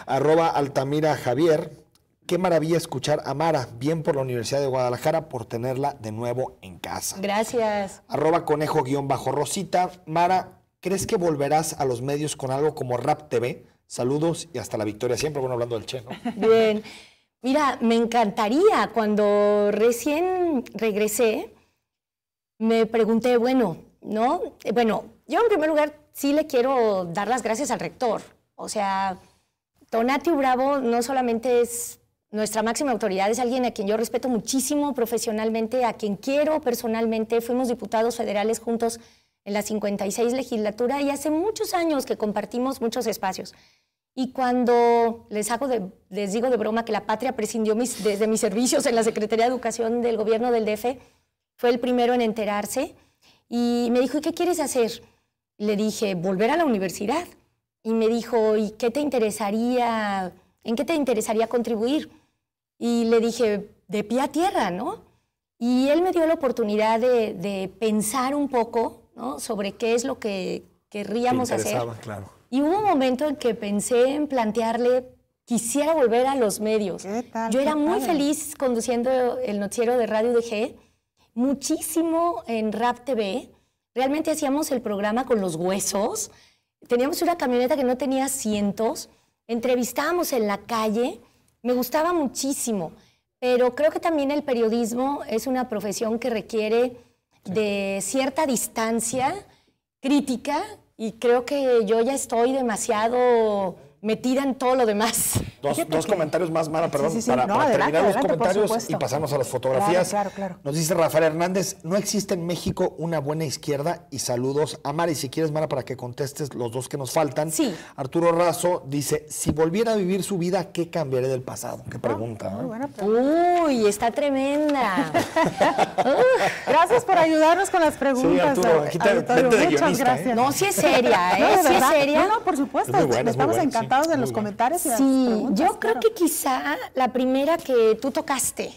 @Altamira Javier. Qué maravilla escuchar a Mara, bien por la Universidad de Guadalajara, por tenerla de nuevo en casa. Gracias. @Conejo_Rosita. Mara, ¿crees que volverás a los medios con algo como Rap TV? Saludos y hasta la victoria siempre, bueno, hablando del Che, ¿no? Bien. Mira, me encantaría, cuando recién regresé, me pregunté, bueno, ¿no? Bueno, yo en primer lugar sí le quiero dar las gracias al rector. O sea, Tonatiuh Bravo no solamente es nuestra máxima autoridad, es alguien a quien yo respeto muchísimo profesionalmente, a quien quiero personalmente. Fuimos diputados federales juntos en la 56 legislatura y hace muchos años que compartimos muchos espacios. Y cuando les digo de broma que la patria prescindió de mis servicios en la Secretaría de Educación del gobierno del DF, fue el primero en enterarse y me dijo, ¿y qué quieres hacer? Le dije, volver a la universidad. Y me dijo, ¿y qué te interesaría, en qué te interesaría contribuir? Y le dije, de pie a tierra, ¿no? Y él me dio la oportunidad de pensar un poco, ¿no?, sobre qué es lo que querríamos hacer. Claro. Y hubo un momento en que pensé en plantearle, quisiera volver a los medios. ¿Qué tal? Yo era Qué muy padre. feliz conduciendo el noticiero de Radio UDG, muchísimo en Rap TV. Realmente hacíamos el programa con los huesos. Teníamos una camioneta que no tenía asientos, entrevistábamos en la calle, me gustaba muchísimo, pero creo que también el periodismo es una profesión que requiere de cierta distancia crítica y creo que yo ya estoy demasiado metida en todo lo demás. Dos comentarios más, Mara, perdón, Sí. para No, adelante, terminar los adelante, por comentarios supuesto. y pasamos a las fotografías. Claro. Nos dice Rafael Hernández, no existe en México una buena izquierda y saludos a Mara. Y si quieres, Mara, para que contestes los dos que nos faltan. Sí. Arturo Razo dice, si volviera a vivir su vida, ¿qué cambiaría del pasado? Qué pregunta, Muy ¿eh? buena pregunta. Uy, está tremenda. Gracias por ayudarnos con las preguntas. Sí, Arturo, aquí te- auditorio. vente de Muchas guionista, gracias. No, sí es seria, No, ¿eh? de Sí es verdad. seria. No, por supuesto. Es muy buena, Estamos sí, encantados de muy los buena. comentarios y las Sí, preguntas. yo creo que quizá la primera que tú tocaste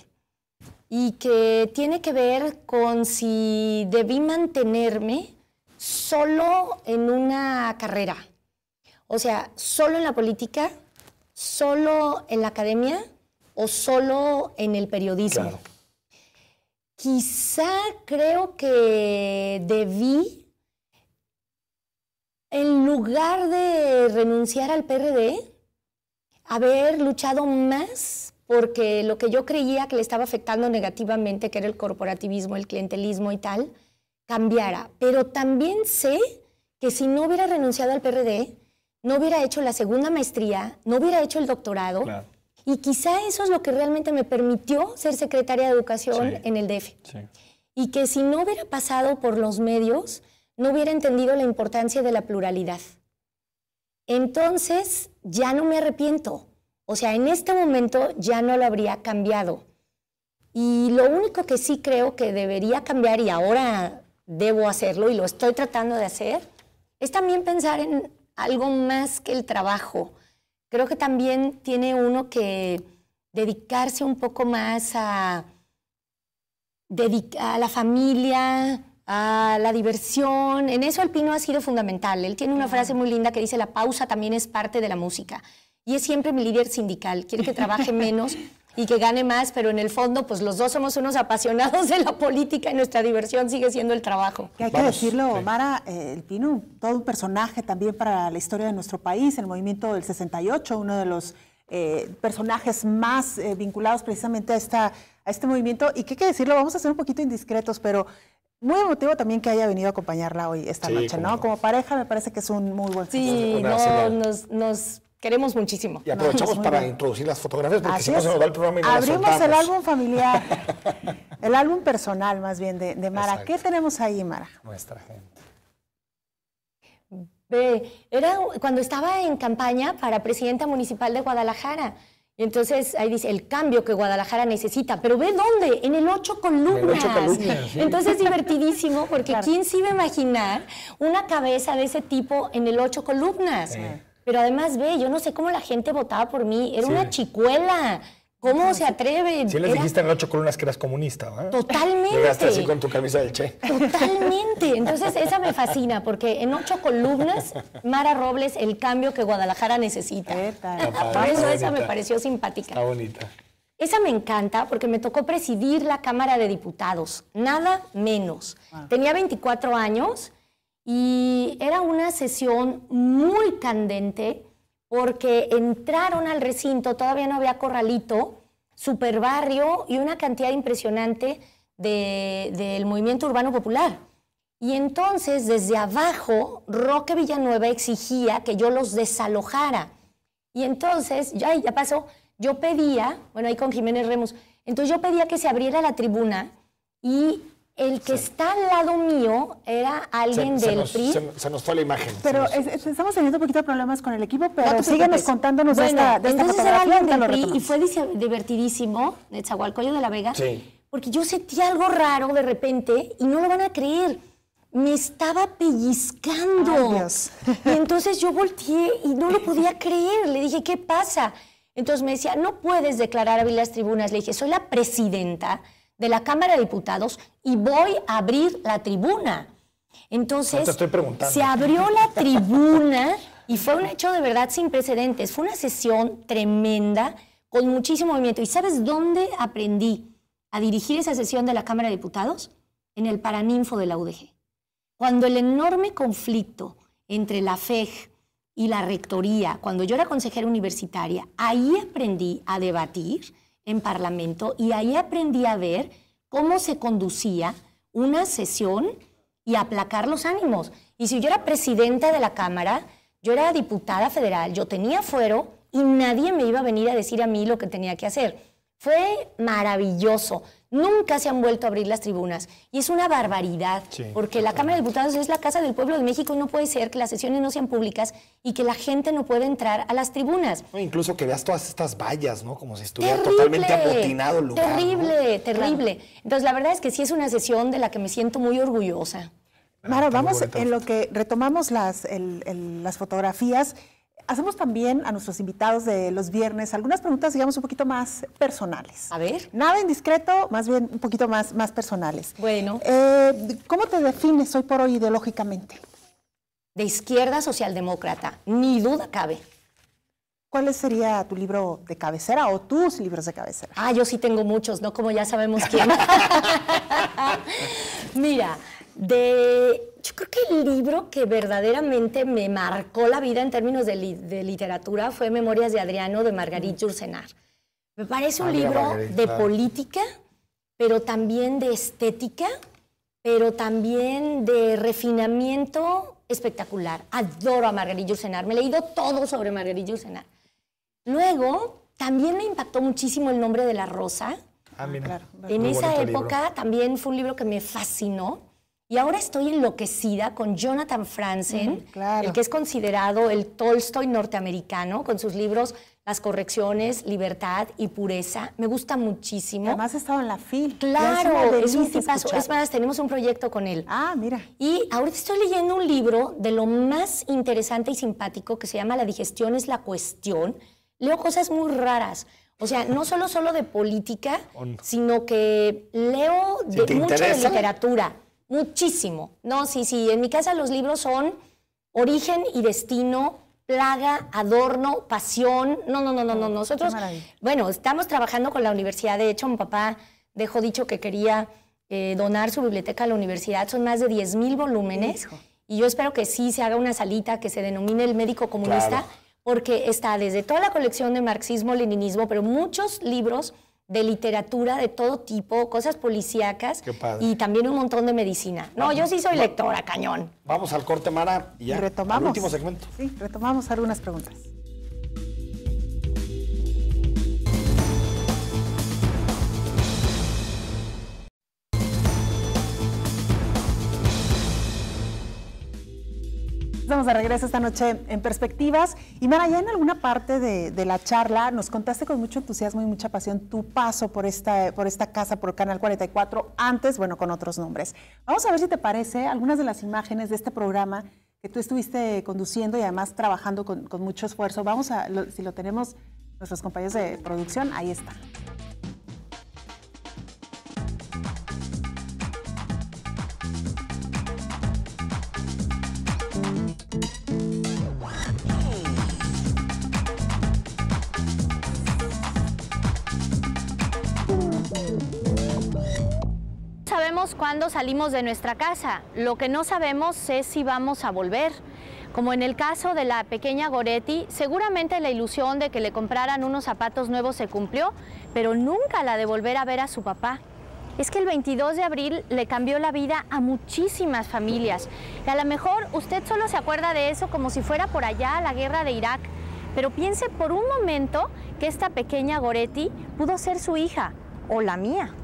y que tiene que ver con si debí mantenerme solo en una carrera. O sea, solo en la política, solo en la academia o solo en el periodismo. Claro. Quizá creo que debí, en lugar de renunciar al PRD, haber luchado más porque lo que yo creía que le estaba afectando negativamente, que era el corporativismo, el clientelismo y tal, cambiara. Pero también sé que si no hubiera renunciado al PRD, no hubiera hecho la segunda maestría, no hubiera hecho el doctorado, Claro. y quizá eso es lo que realmente me permitió ser secretaria de Educación en el DF. Sí. Y que si no hubiera pasado por los medios, no hubiera entendido la importancia de la pluralidad. Entonces, ya no me arrepiento. O sea, en este momento ya no lo habría cambiado. Y lo único que sí creo que debería cambiar, y ahora debo hacerlo, y lo estoy tratando de hacer, es también pensar en algo más que el trabajo. Creo que también tiene uno que dedicarse un poco más a la familia, a la diversión. En eso el Pino ha sido fundamental. Él tiene una frase muy linda que dice, la pausa también es parte de la música. Y es siempre mi líder sindical. Quiere que trabaje menos y que gane más, pero en el fondo, pues los dos somos unos apasionados de la política y nuestra diversión sigue siendo el trabajo. Que hay que Vamos, decirlo, sí. Mara, el Pino, todo un personaje también para la historia de nuestro país, el movimiento del 68, uno de los personajes más vinculados precisamente a este movimiento. Y que hay que decirlo, vamos a ser un poquito indiscretos, pero muy emotivo también que haya venido a acompañarla hoy, esta Sí, noche, cómo ¿no? no. Como pareja me parece que es un muy buen gesto. Sí, Una no, cena. nos queremos muchísimo. Y aprovechamos muy para bien. introducir las fotografías, porque Así si no es. se nos va el programa y no las Abrimos el soltamos. álbum familiar, el álbum personal más bien de Mara. Exacto. ¿Qué tenemos ahí, Mara? Nuestra gente. Era cuando estaba en campaña para presidenta municipal de Guadalajara. Y entonces ahí dice, el cambio que Guadalajara necesita. Pero ¿ve dónde? En el 8 columnas. En el 8 columnas, sí. Entonces es divertidísimo porque Claro. ¿quién se iba a imaginar una cabeza de ese tipo en el 8 columnas? Sí. Pero además, ve, yo no sé cómo la gente votaba por mí. Era Sí. una chicuela. ¿Cómo se atreven? Sí les Era dijiste en 8 columnas que eras comunista, ¿verdad? Totalmente. Llegaste así con tu camisa del Che. Totalmente. Entonces, esa me fascina, porque en 8 columnas, Mara Robles, el cambio que Guadalajara necesita. ¿Qué tal? Está padre, Por eso está esa me bonita. pareció simpática. Está bonita. Esa me encanta porque me tocó presidir la Cámara de Diputados, nada menos. Tenía 24 años y era una sesión muy candente porque entraron al recinto, todavía no había corralito, super barrio y una cantidad impresionante del movimiento urbano popular. Y entonces, desde abajo, Roque Villanueva exigía que yo los desalojara. Y entonces, ya pasó, yo pedía, bueno, ahí con Jiménez Remus, entonces yo pedía que se abriera la tribuna y el que está al lado mío era alguien del PRI. Se nos fue la imagen. Pero estamos teniendo un poquito de problemas con el equipo, pero síguenos contándonos bueno, de esta entonces fotografía. Era alguien del PRI y fue divertidísimo, de Nezahualcóyotl de la Vega, porque yo sentí algo raro de repente y no lo van a creer. Me estaba pellizcando. Ay, Dios. Y entonces yo volteé y no lo podía creer. Le dije, ¿qué pasa? Entonces me decía, no puedes declarar abrir las tribunas. Le dije, soy la presidenta de la Cámara de Diputados y voy a abrir la tribuna. Entonces, te estoy preguntando. Se abrió la tribuna y fue un hecho de verdad sin precedentes. Fue una sesión tremenda, con muchísimo movimiento. ¿Y sabes dónde aprendí a dirigir esa sesión de la Cámara de Diputados? En el Paraninfo de la UDG. Cuando el enorme conflicto entre la FEG y la rectoría, cuando yo era consejera universitaria, ahí aprendí a debatir en Parlamento y ahí aprendí a ver cómo se conducía una sesión y aplacar los ánimos. Y si yo era presidenta de la Cámara, yo era diputada federal, yo tenía fuero y nadie me iba a venir a decir a mí lo que tenía que hacer. Fue maravilloso. Nunca se han vuelto a abrir las tribunas. Y es una barbaridad, porque la Cámara de Diputados es la casa del pueblo de México y no puede ser que las sesiones no sean públicas y que la gente no pueda entrar a las tribunas. Incluso que veas todas estas vallas, ¿no? Como si estuviera totalmente amotinado el lugar. Terrible, ¿no? terrible. Claro. Entonces, la verdad es que sí es una sesión de la que me siento muy orgullosa. Mara, vamos en lo que retomamos las fotografías. Hacemos también a nuestros invitados de los viernes algunas preguntas, digamos, un poquito más personales. A ver. Nada indiscreto, más bien un poquito más personales. Bueno. ¿Cómo te defines hoy por hoy ideológicamente? De izquierda socialdemócrata, ni duda cabe. ¿Cuál sería tu libro de cabecera o tus libros de cabecera? Ah, yo sí tengo muchos, ¿no? Como ya sabemos quién. Mira, yo creo que el libro que verdaderamente me marcó la vida en términos de literatura fue Memorias de Adriano, de Marguerite Yourcenar. Me parece un libro de política, pero también de estética, pero también de refinamiento espectacular. Adoro a Marguerite Yourcenar. Me he leído todo sobre Marguerite Yourcenar. Luego, también me impactó muchísimo El nombre de la rosa. Ah, mira. Claro, en esa época también fue un libro que me fascinó. Y ahora estoy enloquecida con Jonathan Franzen, el que es considerado el Tolstoy norteamericano, con sus libros Las correcciones, Libertad y Pureza. Me gusta muchísimo. Además, he estado en la FIL. Claro, es un tipazo. Es más, tenemos un proyecto con él. Ah, mira. Y ahorita estoy leyendo un libro de lo más interesante y simpático que se llama La digestión es la cuestión. Leo cosas muy raras. O sea, no solo de política, sino que leo mucho de literatura. Muchísimo. No, sí. En mi casa los libros son Origen y Destino, Plaga, Adorno, Pasión. No. Nosotros, bueno, estamos trabajando con la universidad. De hecho, mi papá dejó dicho que quería donar su biblioteca a la universidad. Son más de 10,000 volúmenes. Hijo. Y yo espero que sí se haga una salita que se denomine El médico comunista, claro, porque está desde toda la colección de marxismo-leninismo, pero muchos libros de literatura de todo tipo, cosas policíacas y también un montón de medicina. No, yo sí soy lectora, cañón. Vamos al corte, Mara, y ya, retomamos. Al último segmento. Sí, retomamos algunas preguntas. Estamos de regreso esta noche en Perspectivas. Y Mara, ya en alguna parte de la charla nos contaste con mucho entusiasmo y mucha pasión tu paso por esta casa, por Canal 44, antes, bueno, con otros nombres. Vamos a ver si te parece algunas de las imágenes de este programa que tú estuviste conduciendo y además trabajando con mucho esfuerzo. Vamos a, si lo tenemos, nuestros compañeros de producción, ahí está. Sabemos cuándo salimos de nuestra casa. Lo que no sabemos es si vamos a volver. Como en el caso de la pequeña Goretti, seguramente la ilusión de que le compraran unos zapatos nuevos se cumplió, pero nunca la de volver a ver a su papá. Es que el 22 de abril le cambió la vida a muchísimas familias. Y a lo mejor usted solo se acuerda de eso como si fuera por allá la guerra de Irak. Pero piense por un momento que esta pequeña Goretti pudo ser su hija o la mía.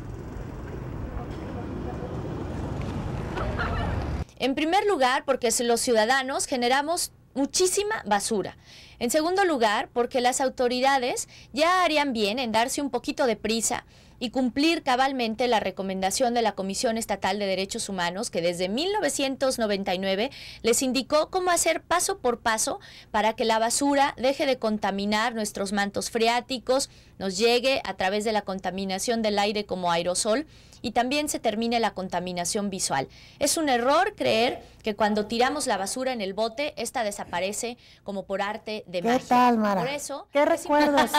En primer lugar, porque los ciudadanos generamos muchísima basura. En segundo lugar, porque las autoridades ya harían bien en darse un poquito de prisa y cumplir cabalmente la recomendación de la Comisión Estatal de Derechos Humanos, que desde 1999 les indicó cómo hacer paso por paso para que la basura deje de contaminar nuestros mantos freáticos, nos llegue a través de la contaminación del aire como aerosol y también se termine la contaminación visual. Es un error creer que cuando tiramos la basura en el bote, esta desaparece como por arte de magia. ¿Qué tal, Mara? Por eso, ¿Qué recuerdos?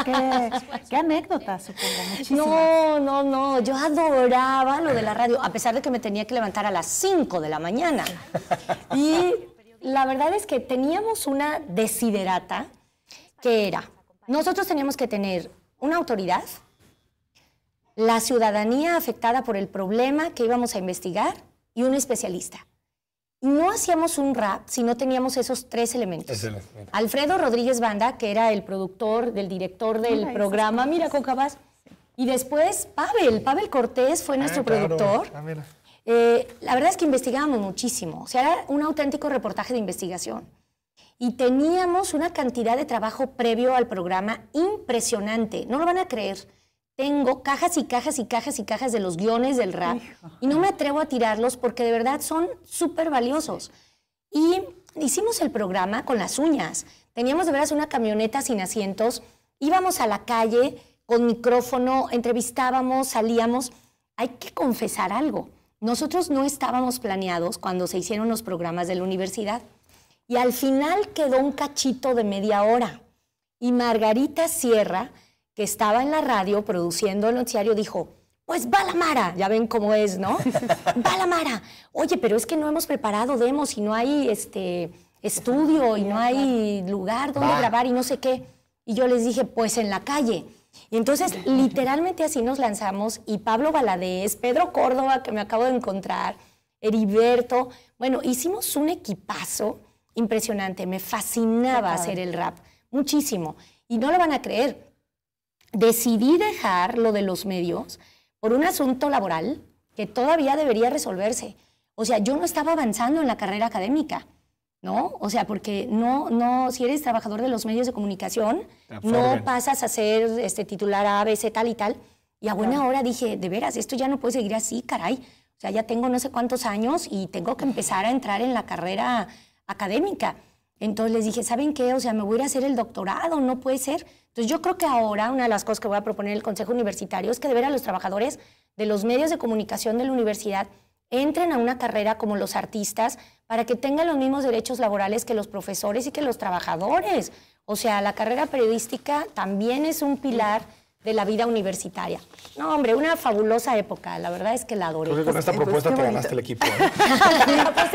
¿Qué anécdotas, supongo? Muchísimas. No, yo adoraba lo de la radio, a pesar de que me tenía que levantar a las 5 de la mañana. Y la verdad es que teníamos una desiderata que era, nosotros teníamos que tener una autoridad, la ciudadanía afectada por el problema que íbamos a investigar y un especialista. Y no hacíamos un rap si no teníamos esos tres elementos. Excelente. Alfredo Rodríguez Banda, que era el productor, del director del programa, mira con capaz. Y después Pavel Cortés fue nuestro productor. La verdad es que investigábamos muchísimo. O sea, era un auténtico reportaje de investigación. Y teníamos una cantidad de trabajo previo al programa impresionante. No lo van a creer. Tengo cajas y cajas y cajas y cajas de los guiones del rap y no me atrevo a tirarlos porque de verdad son súper valiosos. Y hicimos el programa con las uñas. Teníamos de veras una camioneta sin asientos, íbamos a la calle con micrófono, entrevistábamos, salíamos. Hay que confesar algo. Nosotros no estábamos planeados cuando se hicieron los programas de la universidad y al final quedó un cachito de media hora. Y Margarita Sierra, que estaba en la radio produciendo el noticiario, dijo, pues va la Mara, ya ven cómo es, ¿no? Va la Mara. Oye, pero es que no hemos preparado demos y no hay estudio y no hay lugar donde grabar y no sé qué. Y yo les dije, pues en la calle. Y entonces, literalmente así nos lanzamos y Pablo Valadez, Pedro Córdoba, que me acabo de encontrar, Heriberto, bueno, hicimos un equipazo impresionante. Me fascinaba hacer el rap, muchísimo. Y no lo van a creer. Decidí dejar lo de los medios por un asunto laboral que todavía debería resolverse. O sea, yo no estaba avanzando en la carrera académica, ¿no? O sea, porque no, si eres trabajador de los medios de comunicación, no pasas a ser titular A, B, C, tal y tal. Y a buena hora dije, de veras, esto ya no puede seguir así, caray. O sea, ya tengo no sé cuántos años y tengo que empezar a entrar en la carrera académica. Entonces les dije, ¿saben qué? O sea, me voy a ir a hacer el doctorado, no puede ser. Entonces yo creo que ahora una de las cosas que voy a proponer en el Consejo Universitario es que de veras los trabajadores de los medios de comunicación de la universidad entren a una carrera como los artistas para que tengan los mismos derechos laborales que los profesores y que los trabajadores. O sea, la carrera periodística también es un pilar de la vida universitaria. No, hombre, una fabulosa época. La verdad es que la adoré. Creo que con esta propuesta te ganaste el equipo.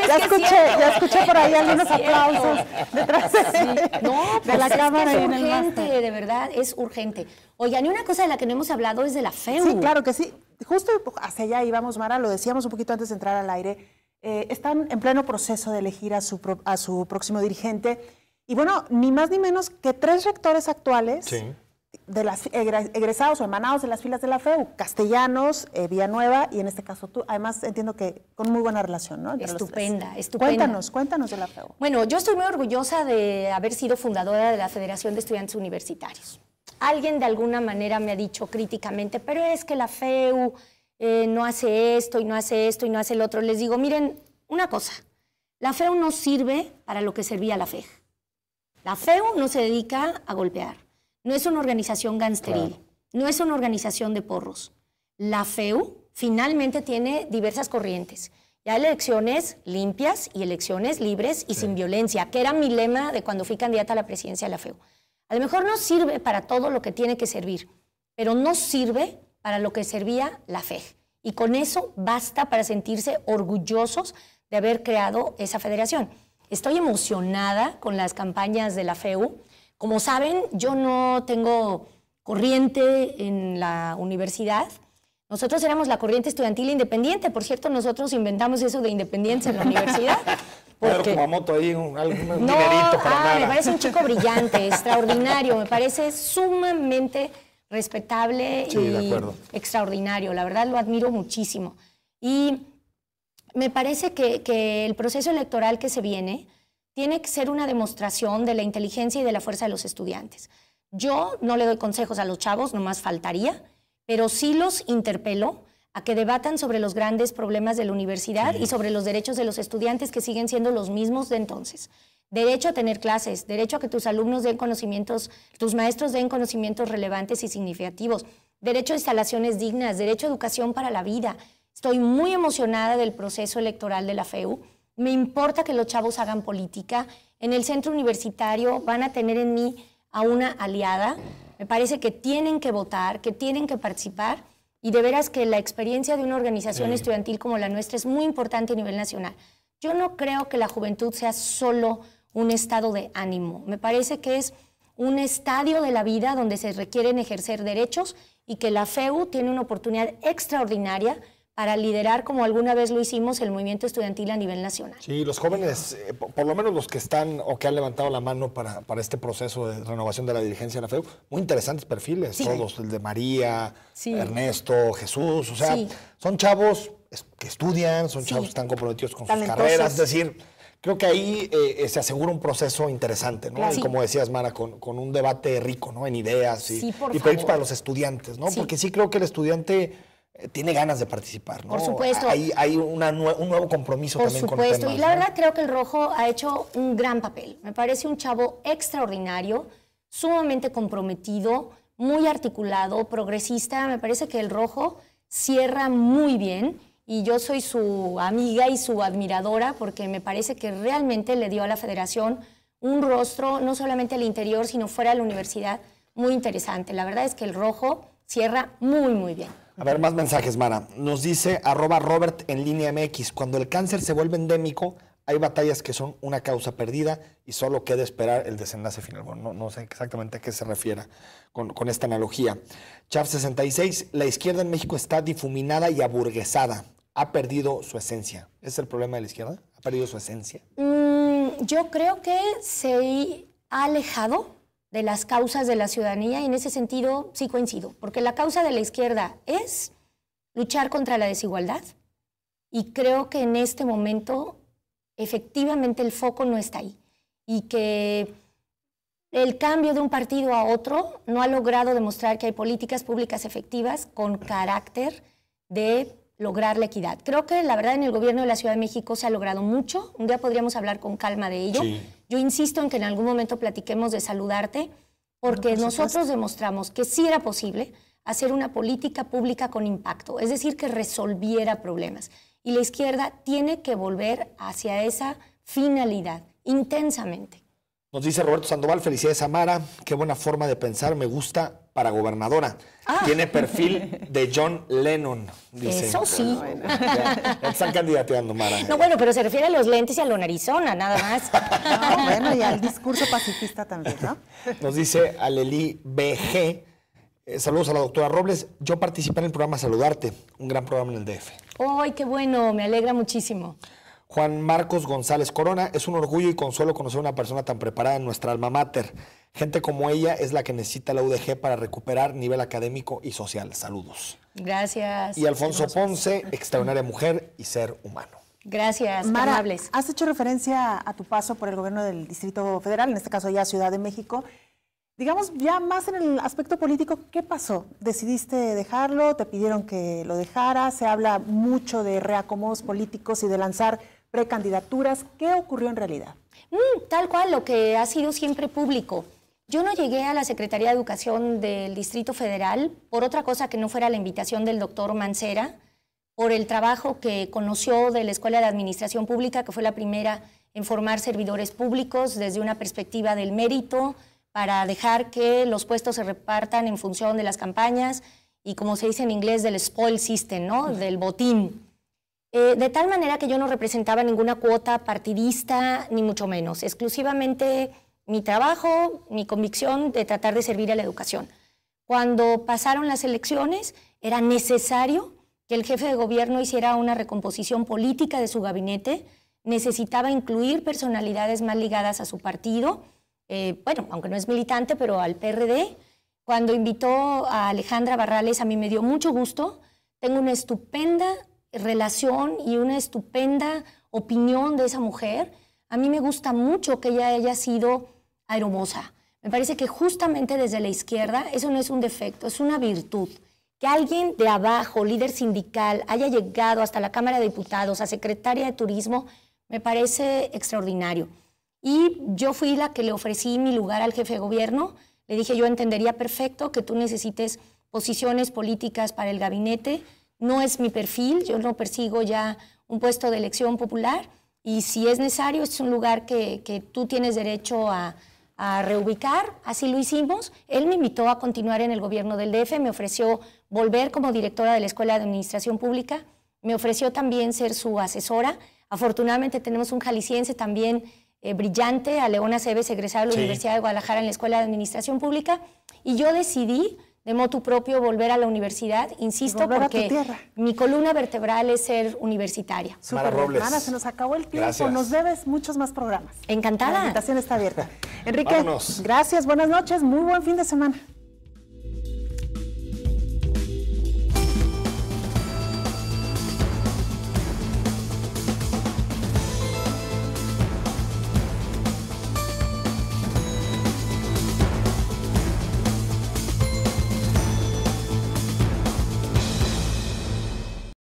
Ya escuché por ahí algunos aplausos detrás de la cámara. Es urgente, de verdad, es urgente. Oigan, y una cosa de la que no hemos hablado es de la FEU. Sí, claro que sí. Justo hacia allá íbamos, Mara, lo decíamos un poquito antes de entrar al aire. Están en pleno proceso de elegir a su próximo dirigente. Y bueno, ni más ni menos que 3 rectores actuales de las egresados o emanados de las filas de la FEU, Castellanos, Villanueva y en este caso tú. Además, entiendo que con muy buena relación, ¿no? Estupenda. Cuéntanos de la FEU. Bueno, yo estoy muy orgullosa de haber sido fundadora de la Federación de Estudiantes Universitarios. Alguien de alguna manera me ha dicho críticamente, pero es que la FEU no hace esto y no hace esto y no hace el otro. Les digo, miren, una cosa, la FEU no sirve para lo que servía la FEG. La FEU no se dedica a golpear. No es una organización gangsteril, no es una organización de porros. La FEU finalmente tiene diversas corrientes. Ya hay elecciones limpias y elecciones libres y sin violencia, que era mi lema de cuando fui candidata a la presidencia de la FEU. A lo mejor no sirve para todo lo que tiene que servir, pero no sirve para lo que servía la FEG. Y con eso basta para sentirse orgullosos de haber creado esa federación. Estoy emocionada con las campañas de la FEU. Como saben, yo no tengo corriente en la universidad. Nosotros éramos la corriente estudiantil independiente. Por cierto, nosotros inventamos eso de independencia en la universidad. Pedro Kumamoto ahí, un dinerito para nada. Me parece un chico brillante, extraordinario. Me parece sumamente respetable y extraordinario. La verdad, lo admiro muchísimo. Y me parece que el proceso electoral que se viene tiene que ser una demostración de la inteligencia y de la fuerza de los estudiantes. Yo no le doy consejos a los chavos, nomás faltaría, pero sí los interpelo a que debatan sobre los grandes problemas de la universidad y sobre los derechos de los estudiantes que siguen siendo los mismos de entonces. Derecho a tener clases, derecho a que tus alumnos den conocimientos, tus maestros den conocimientos relevantes y significativos, derecho a instalaciones dignas, derecho a educación para la vida. Estoy muy emocionada del proceso electoral de la FEU. Me importa que los chavos hagan política. En el centro universitario van a tener en mí a una aliada. Me parece que tienen que votar, que tienen que participar y de veras que la experiencia de una organización estudiantil como la nuestra es muy importante a nivel nacional. Yo no creo que la juventud sea solo un estado de ánimo. Me parece que es un estadio de la vida donde se requieren ejercer derechos y que la FEU tiene una oportunidad extraordinaria para liderar, como alguna vez lo hicimos, el movimiento estudiantil a nivel nacional. Sí, los jóvenes, por lo menos los que están o que han levantado la mano para este proceso de renovación de la dirigencia de la FEU, muy interesantes perfiles, todos, el de María, Ernesto, Jesús, o sea, son chavos que estudian, son chavos que están comprometidos con sus carreras, es decir, creo que ahí se asegura un proceso interesante, ¿no? Y como decías, Mara, con un debate rico, ¿no? En ideas y proyectos para los estudiantes, ¿no? Porque sí creo que el estudiante tiene ganas de participar, ¿no? Por supuesto. Hay un nuevo compromiso también con temas. Y la verdad creo que el Rojo ha hecho un gran papel. Me parece un chavo extraordinario, sumamente comprometido, muy articulado, progresista. Me parece que el Rojo cierra muy bien y yo soy su amiga y su admiradora porque me parece que realmente le dio a la federación un rostro, no solamente al interior, sino fuera de la universidad, muy interesante. La verdad es que el Rojo cierra muy, muy bien. A ver, más mensajes, Mara. Nos dice @Robert en línea MX. Cuando el cáncer se vuelve endémico, hay batallas que son una causa perdida y solo queda esperar el desenlace final. Bueno, no sé exactamente a qué se refiere con esta analogía. Chav66, la izquierda en México está difuminada y aburguesada. Ha perdido su esencia. ¿Es el problema de la izquierda? ¿Ha perdido su esencia? Yo creo que se ha alejado de las causas de la ciudadanía y en ese sentido sí coincido, porque la causa de la izquierda es luchar contra la desigualdad y creo que en este momento efectivamente el foco no está ahí y que el cambio de un partido a otro no ha logrado demostrar que hay políticas públicas efectivas con carácter de lograr la equidad. Creo que la verdad en el gobierno de la Ciudad de México se ha logrado mucho, un día podríamos hablar con calma de ello. Yo insisto en que en algún momento platiquemos de Saludarte, porque nosotros demostramos que sí era posible hacer una política pública con impacto, es decir, que resolviera problemas. Y la izquierda tiene que volver hacia esa finalidad, intensamente. Nos dice Roberto Sandoval, felicidades a Mara, qué buena forma de pensar, me gusta para gobernadora. Tiene perfil de John Lennon, dice. Eso sí. Bueno, ya están candidateando, Mara. No, bueno, pero se refiere a los lentes y a lo narizona, nada más. No, bueno, y al discurso pacifista también, ¿no? Nos dice Aleli BG, saludos a la doctora Robles, yo participé en el programa Saludarte, un gran programa en el DF. ¡Ay, qué bueno! Me alegra muchísimo. Juan Marcos González Corona, es un orgullo y consuelo conocer a una persona tan preparada en nuestra alma mater. Gente como ella es la que necesita la UDG para recuperar nivel académico y social. Saludos. Gracias. Y Alfonso Ponce, extraordinaria mujer y ser humano. Gracias, Mara, amables. has hecho referencia a tu paso por el gobierno del Distrito Federal, en este caso ya Ciudad de México. Digamos, ya más en el aspecto político, ¿qué pasó? ¿Decidiste dejarlo? ¿Te pidieron que lo dejara? Se habla mucho de reacomodos políticos y de lanzar precandidaturas. ¿Qué ocurrió en realidad? Tal cual, lo que ha sido siempre público. Yo no llegué a la Secretaría de Educación del Distrito Federal por otra cosa que no fuera la invitación del doctor Mancera, por el trabajo que conoció de la Escuela de Administración Pública, que fue la primera en formar servidores públicos desde una perspectiva del mérito, para dejar que los puestos se repartan en función de las campañas y como se dice en inglés, del spoil system, ¿no? Del botín. De tal manera que yo no representaba ninguna cuota partidista, ni mucho menos. Exclusivamente mi trabajo, mi convicción de tratar de servir a la educación. Cuando pasaron las elecciones, era necesario que el jefe de gobierno hiciera una recomposición política de su gabinete. Necesitaba incluir personalidades más ligadas a su partido, bueno, aunque no es militante, pero al PRD. Cuando invitó a Alejandra Barrales, a mí me dio mucho gusto. Tengo una estupenda relación y una estupenda opinión de esa mujer. A mí me gusta mucho que ella haya sido aeromosa. Me parece que justamente desde la izquierda eso no es un defecto, es una virtud. Que alguien de abajo, líder sindical, haya llegado hasta la Cámara de Diputados, a secretaria de Turismo, me parece extraordinario. Y yo fui la que le ofrecí mi lugar al jefe de gobierno. Le dije, yo entendería perfecto que tú necesites posiciones políticas para el gabinete. No es mi perfil, yo no persigo ya un puesto de elección popular. Y si es necesario, es un lugar que tú tienes derecho a reubicar. Así lo hicimos. Él me invitó a continuar en el gobierno del DF, me ofreció volver como directora de la Escuela de Administración Pública, me ofreció también ser su asesora. Afortunadamente tenemos un jalisciense también brillante, a León Aceves, egresado de la Universidad de Guadalajara en la Escuela de Administración Pública, y yo decidí de motu propio volver a la universidad, insisto, porque mi columna vertebral es ser universitaria. Mara Robles. Mara, se nos acabó el tiempo, gracias. Nos debes muchos más programas. Encantada. La invitación está abierta. Enrique, vámonos. Gracias, buenas noches, muy buen fin de semana.